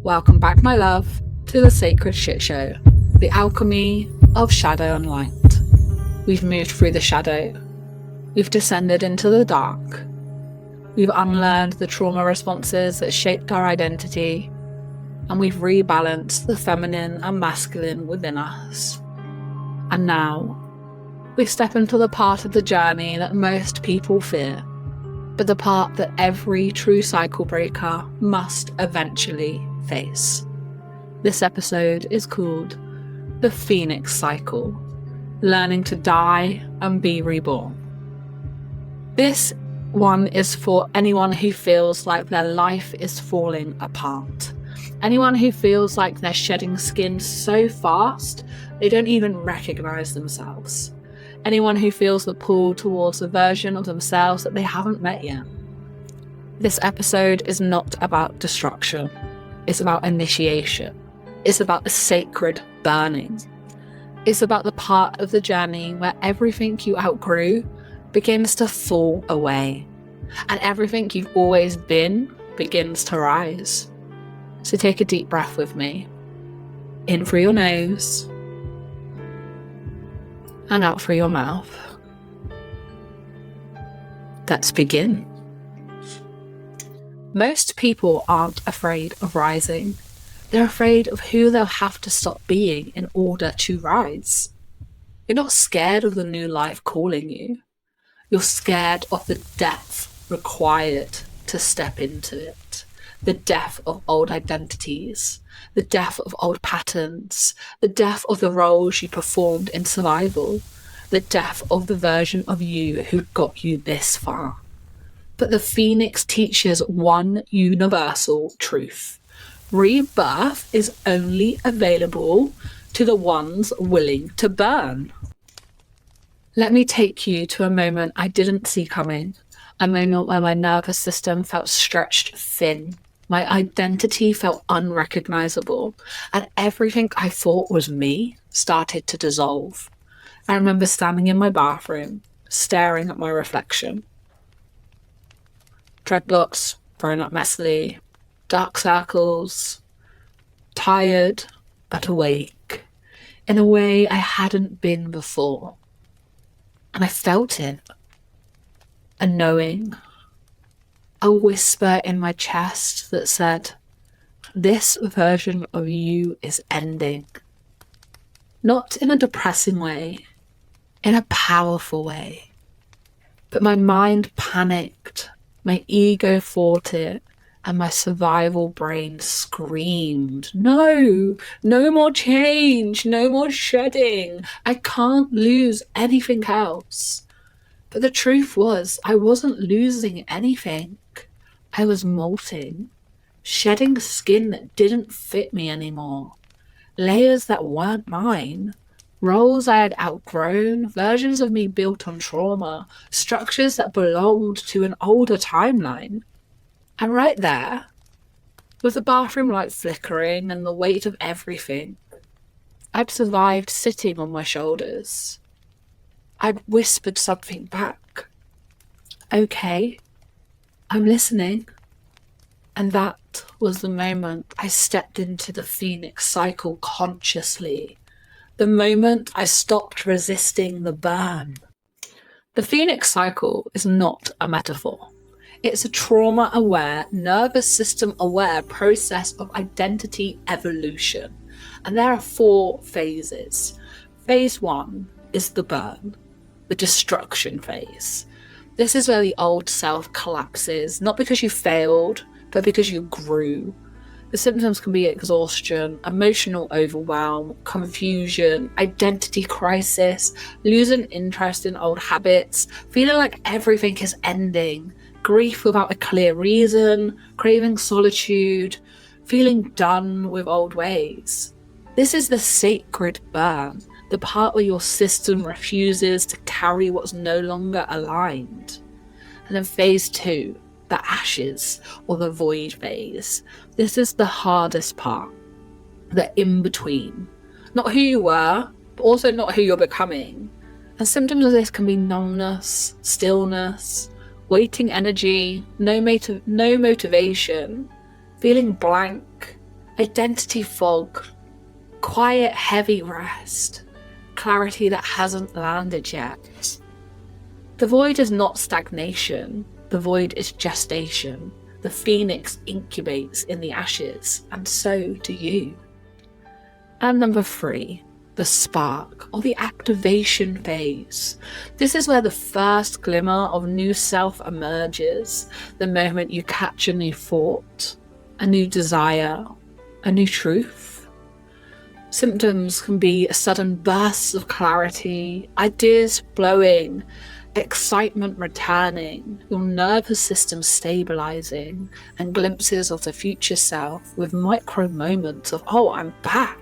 Welcome back, my love, to the Sacred Shitshow, the Alchemy of Shadow Light. We've moved through the shadow. We've descended into the dark. We've unlearned the trauma responses that shaped our identity, and we've rebalanced the feminine and masculine within us. And now, we step into the part of the journey that most people fear, but the part that every true cycle breaker must eventually face. This episode is called The Phoenix Cycle, Learning to Die and Be Reborn. This one is for anyone who feels like their life is falling apart. Anyone who feels like they're shedding skin so fast they don't even recognize themselves. Anyone who feels the pull towards a version of themselves that they haven't met yet. This episode is not about destruction. It's about initiation. It's about the sacred burning. It's about the part of the journey where everything you outgrew begins to fall away, and everything you've always been begins to rise. So take a deep breath with me. In through your nose, and out through your mouth. Let's begin. Most people aren't afraid of rising. They're afraid of who they'll have to stop being in order to rise. You're not scared of the new life calling you. You're scared of the depth required to step into it. The depth of old identities, the depth of old patterns, the depth of the roles you performed in survival, the depth of the version of you who got you this far. But the Phoenix teaches one universal truth. Rebirth is only available to the ones willing to burn. Let me take you to a moment I didn't see coming, a moment where my nervous system felt stretched thin. My identity felt unrecognizable, and everything I thought was me started to dissolve. I remember standing in my bathroom, staring at my reflection. Dreadlocks thrown up messily, dark circles, tired but awake, in a way I hadn't been before. And I felt it, a knowing, a whisper in my chest that said, this version of you is ending. Not in a depressing way, in a powerful way. But my mind panicked, my ego fought it, and my survival brain screamed, no more change, no more shedding. I can't lose anything else. But the truth was, I wasn't losing anything. I was molting, shedding skin that didn't fit me anymore, layers that weren't mine, roles I had outgrown, versions of me built on trauma, structures that belonged to an older timeline. And right there, with the bathroom light flickering and the weight of everything, I'd survived sitting on my shoulders. I'd whispered something back. Okay, I'm listening. And that was the moment I stepped into the Phoenix cycle consciously. The moment I stopped resisting the burn. The Phoenix cycle is not a metaphor. It's a trauma-aware, nervous system-aware process of identity evolution. And there are 4 phases. Phase 1 is the burn, the destruction phase. This is where the old self collapses, not because you failed, but because you grew. The symptoms can be exhaustion, emotional overwhelm, confusion, identity crisis, losing interest in old habits, feeling like everything is ending, grief without a clear reason, craving solitude, feeling done with old ways. This is the sacred burn, the part where your system refuses to carry what's no longer aligned. And then phase 2, the ashes or the void phase. This is the hardest part, the in-between. Not who you were, but also not who you're becoming. And symptoms of this can be numbness, stillness, waiting energy, no motivation, feeling blank, Identity fog, quiet, heavy rest, clarity that hasn't landed yet. The void is not stagnation, the void is gestation. The phoenix incubates in the ashes, and so do you. And number 3, the spark, or the activation phase. This is where the first glimmer of new self emerges, the moment you catch a new thought, a new desire, a new truth. Symptoms can be sudden bursts of clarity, ideas flowing, excitement returning, your nervous system stabilizing, and glimpses of the future self with micro moments of, oh, I'm back.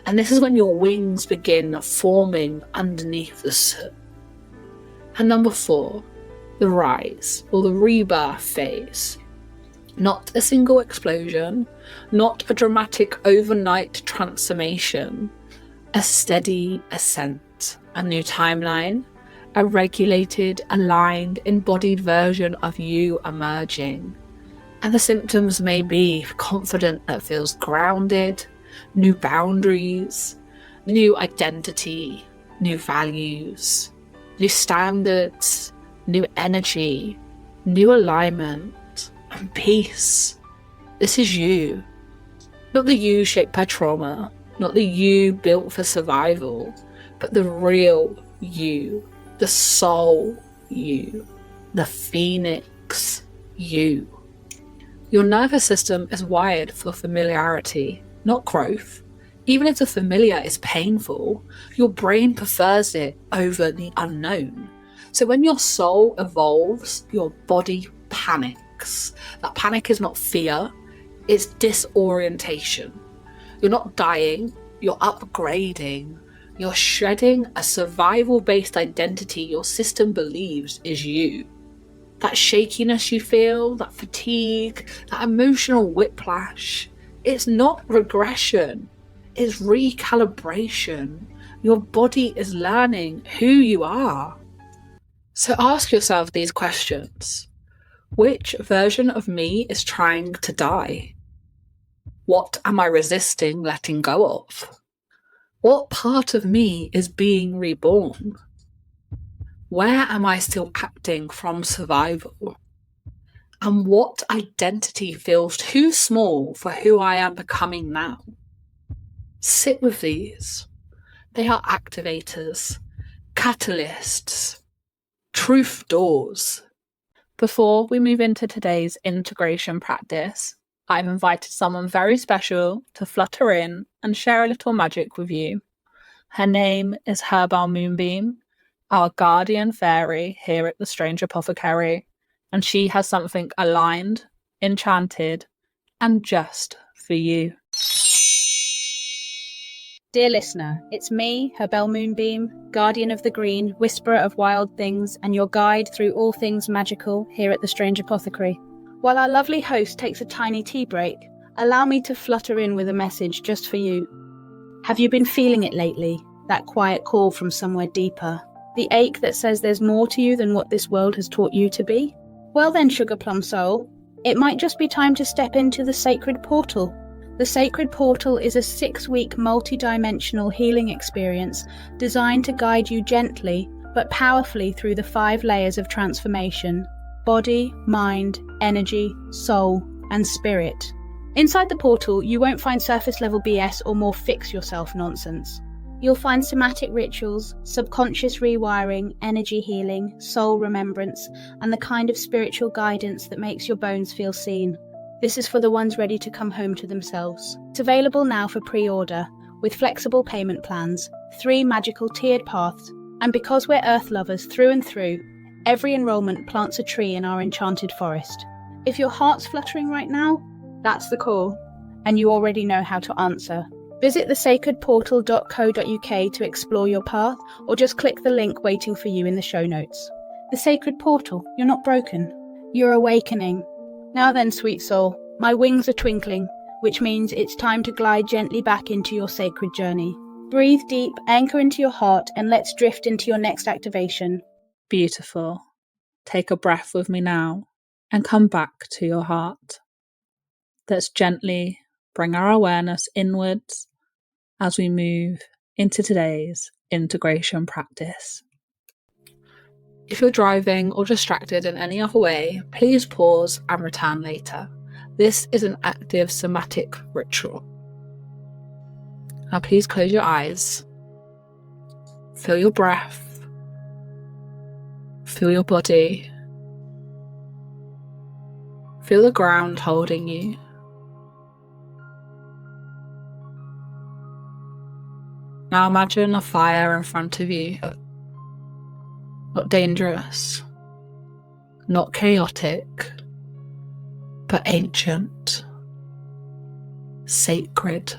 And this is when your wings begin forming underneath the soot. And number 4, the rise, or the rebirth phase. Not a single explosion, not a dramatic overnight transformation, a steady ascent, a new timeline, a regulated, aligned, embodied version of you emerging. And the symptoms may be confident that feels grounded, new boundaries, new identity, new values, new standards, new energy, new alignment, and peace. This is you. Not the you shaped by trauma, not the you built for survival, but the real you, the soul you, the phoenix you. Your nervous system is wired for familiarity, not growth. Even if the familiar is painful, your brain prefers it over the unknown. So when your soul evolves, your body panics. That panic is not fear, it's disorientation. You're not dying, you're upgrading. You're shedding a survival-based identity your system believes is you. That shakiness you feel, that fatigue, that emotional whiplash, it's not regression, it's recalibration. Your body is learning who you are. So ask yourself these questions. Which version of me is trying to die? What am I resisting letting go of? What part of me is being reborn? Where am I still acting from survival? And what identity feels too small for who I am becoming now? Sit with these. They are activators, catalysts, truth doors. Before we move into today's integration practice, I've invited someone very special to flutter in and share a little magic with you. Her name is Herbal Moonbeam, our guardian fairy here at the Strange Apothecary, and she has something aligned, enchanted, and just for you. Dear listener, it's me, Herbal Moonbeam, guardian of the green, whisperer of wild things, and your guide through all things magical here at the Strange Apothecary. While our lovely host takes a tiny tea break, allow me to flutter in with a message just for you. Have you been feeling it lately? That quiet call from somewhere deeper? The ache that says there's more to you than what this world has taught you to be? Well then, Sugar Plum Soul, it might just be time to step into the Sacred Portal. The Sacred Portal is a 6-week multi-dimensional healing experience designed to guide you gently but powerfully through the 5 layers of transformation: body, mind, energy, soul, and spirit. Inside the portal, you won't find surface level BS or more fix yourself nonsense. You'll find somatic rituals, subconscious rewiring, energy healing, soul remembrance, and the kind of spiritual guidance that makes your bones feel seen. This is for the ones ready to come home to themselves. It's available now for pre-order, with flexible payment plans, 3 magical tiered paths, and because we're earth lovers through and through, every enrolment plants a tree in our enchanted forest. If your heart's fluttering right now, that's the call, and you already know how to answer. Visit thesacredportal.co.uk to explore your path, or just click the link waiting for you in the show notes. The Sacred Portal, you're not broken. You're awakening. Now then, sweet soul, my wings are twinkling, which means it's time to glide gently back into your sacred journey. Breathe deep, anchor into your heart, and let's drift into your next activation. Beautiful. Take a breath with me now and come back to your heart. Let's gently bring our awareness inwards as we move into today's integration practice. If you're driving or distracted in any other way, please pause and return later. This is an active somatic ritual. Now please close your eyes. Feel your breath. Feel your body. Feel the ground holding you. Now imagine a fire in front of you. Not dangerous, not chaotic, but ancient, sacred.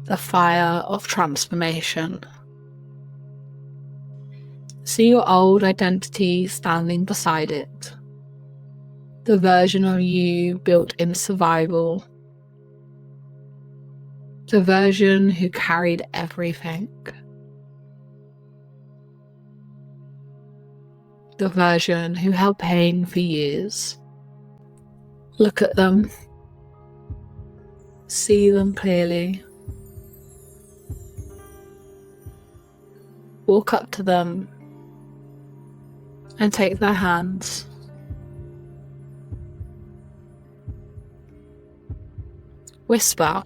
The fire of transformation. See your old identity standing beside it. The version of you built in survival. The version who carried everything. The version who held pain for years. Look at them. See them clearly. Walk up to them and take their hands. Whisper,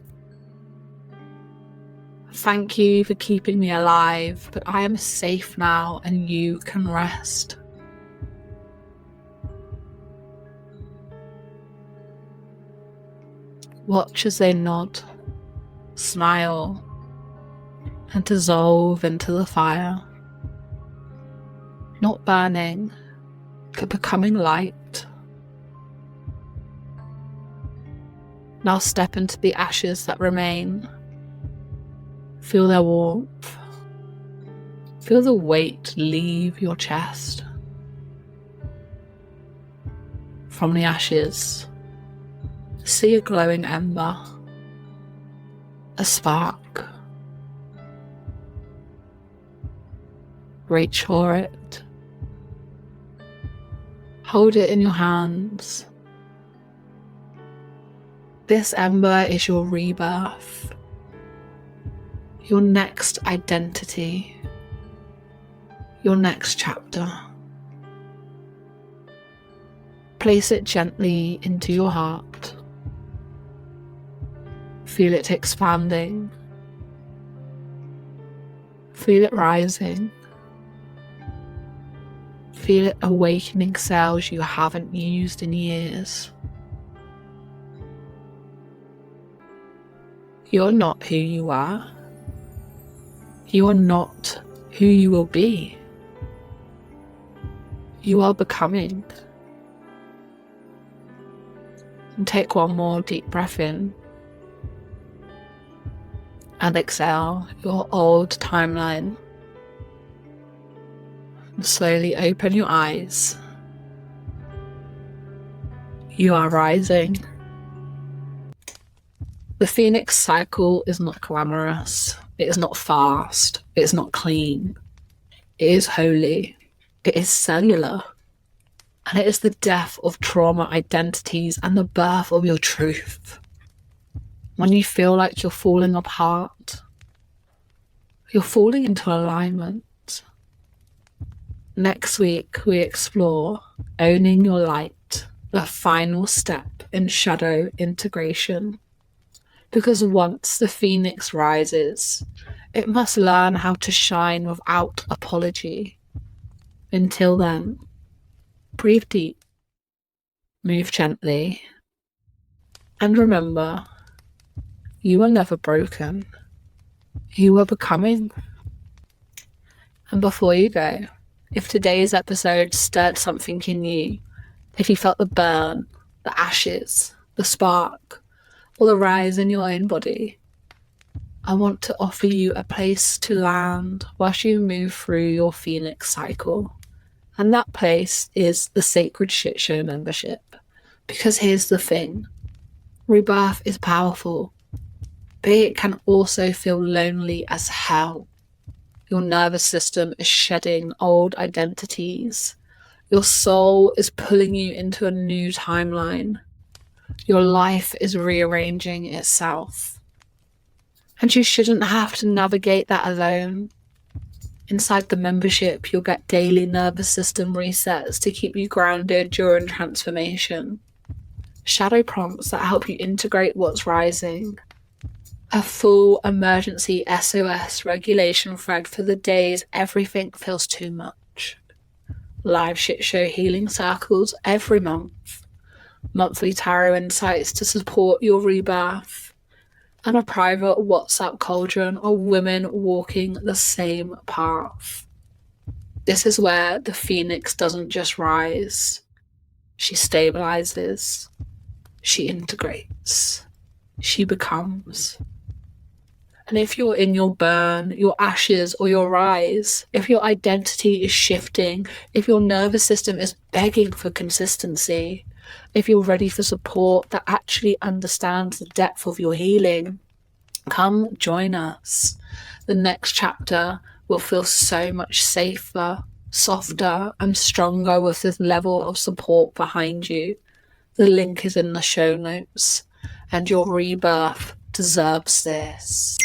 "Thank you for keeping me alive, but I am safe now and you can rest." Watch as they nod, smile, and dissolve into the fire. Not burning, but becoming light. Now step into the ashes that remain. Feel their warmth. Feel the weight leave your chest. From the ashes, see a glowing ember, a spark. Reach for it. Hold it in your hands. This ember is your rebirth, your next identity, your next chapter. Place it gently into your heart. Feel it expanding. Feel it rising. Feel it awakening cells you haven't used in years. You're not who you are. You are not who you will be. You are becoming. And take one more deep breath in. And exhale your old timeline. And slowly open your eyes. You are rising. The Phoenix cycle is not glamorous. It is not fast. It is not clean. It is holy. It is cellular. And it is the death of trauma identities and the birth of your truth. When you feel like you're falling apart, you're falling into alignment. Next week, we explore owning your light, the final step in shadow integration. Because once the phoenix rises, it must learn how to shine without apology. Until then, breathe deep, move gently, and remember, you are never broken. You are becoming. And before you go, if today's episode stirred something in you, if you felt the burn, the ashes, the spark, or the rise in your own body, I want to offer you a place to land whilst you move through your Phoenix cycle. And that place is the Sacred Shitshow membership. Because here's the thing, rebirth is powerful, but it can also feel lonely as hell. Your nervous system is shedding old identities. Your soul is pulling you into a new timeline. Your life is rearranging itself. And you shouldn't have to navigate that alone. Inside the membership, you'll get daily nervous system resets to keep you grounded during transformation. Shadow prompts that help you integrate what's rising. A full emergency SOS regulation thread for the days everything feels too much. Live shit show healing circles every month. Monthly tarot insights to support your rebirth. And a private WhatsApp cauldron of women walking the same path. This is where the phoenix doesn't just rise. She stabilizes. She integrates. She becomes. And if you're in your burn, your ashes, or your rise, if your identity is shifting, if your nervous system is begging for consistency, if you're ready for support that actually understands the depth of your healing, come join us. The next chapter will feel so much safer, softer, and stronger with this level of support behind you. The link is in the show notes, and your rebirth deserves this.